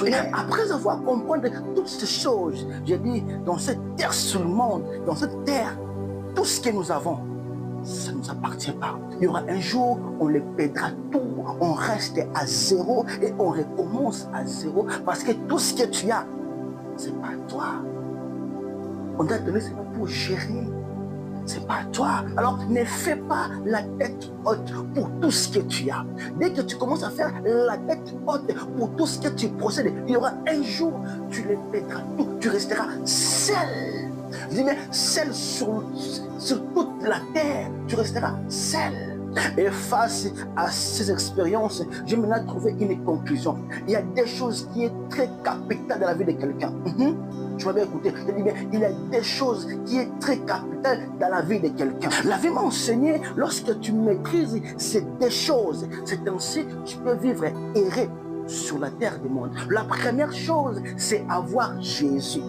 Et après avoir compris toutes ces choses, j'ai dit, dans cette terre sur le monde, dans cette terre, tout ce que nous avons, ça ne nous appartient pas. Il y aura un jour, on les perdra tout, on reste à zéro et on recommence à zéro parce que tout ce que tu as, c'est pas toi. On t'a donné seulement pour gérer. C'est pas toi. Alors ne fais pas la tête haute pour tout ce que tu as. Dès que tu commences à faire la tête haute pour tout ce que tu possèdes, il y aura un jour, tu les perdras tout. Tu resteras seul. Je dis, mais seul sur toute la terre, tu resteras seul. Et face à ces expériences, j'ai maintenant trouvé une conclusion. Il y a des choses qui sont très capitales dans la vie de quelqu'un. Tu m'as bien écouté. Je dis bien, il y a des choses qui sont très capitales dans la vie de quelqu'un. La vie m'a enseigné, lorsque tu maîtrises ces deux choses, c'est ainsi que tu peux vivre et errer sur la terre du monde. La première chose, c'est avoir Jésus.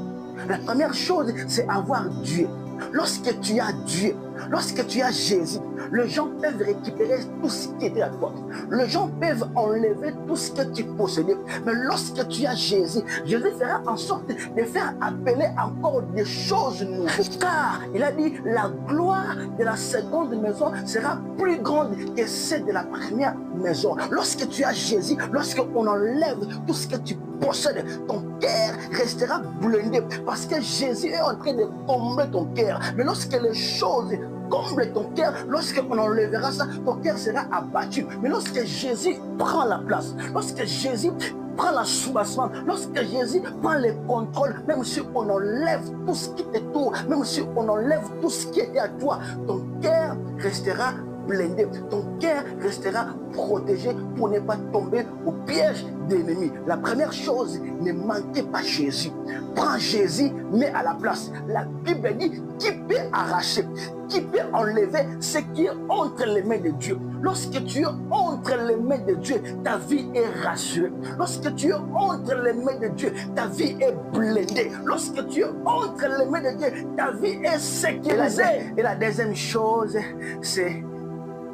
La première chose, c'est avoir Dieu. Lorsque tu as Dieu, lorsque tu as Jésus, les gens peuvent récupérer tout ce qui était à toi. Les gens peuvent enlever tout ce que tu possédais. Mais lorsque tu as Jésus, Jésus fera en sorte de faire appeler encore des choses nouvelles. Car il a dit, la gloire de la seconde maison sera plus grande que celle de la première maison. Lorsque tu as Jésus, lorsqu'on enlève tout ce que tu possèdes, ton cœur restera blindé parce que Jésus est en train de combler ton cœur. Mais lorsque les choses comblent ton cœur, lorsqu'on enlèvera ça, ton cœur sera abattu. Mais lorsque Jésus prend la place, lorsque Jésus prend la soubassement, lorsque Jésus prend le contrôle, même si on enlève tout ce qui t'entoure, même si on enlève tout ce qui était à toi, ton cœur restera blindé, ton cœur restera protégé pour ne pas tomber au piège de l'ennemi. La première chose, ne manquez pas Jésus. Prends Jésus, mets à la place. La Bible dit, qui peut arracher, qui peut enlever ce qui est entre les mains de Dieu. Lorsque tu es entre les mains de Dieu, ta vie est rassurée. Lorsque tu es entre les mains de Dieu, ta vie est blindée. Lorsque tu es entre les mains de Dieu, ta vie est sécurisée. Et la deuxième chose, c'est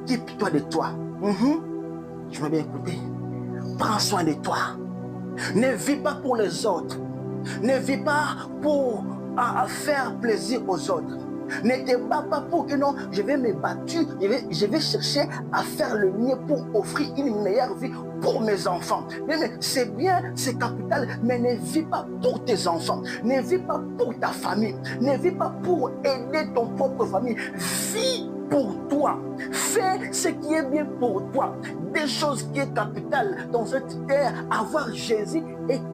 occupe-toi de toi. Tu m'as bien écouté? Prends soin de toi. Ne vis pas pour les autres. Ne vis pas pour faire plaisir aux autres. Ne te bats pas pour que non, je vais me battre, je vais chercher à faire le mieux pour offrir une meilleure vie pour mes enfants. Mais c'est bien, c'est capital, mais ne vis pas pour tes enfants. Ne vis pas pour ta famille. Ne vis pas pour aider ton propre famille. Vis pour toi. Fais ce qui est bien pour toi. Des choses qui est capitales dans cette terre, avoir Jésus et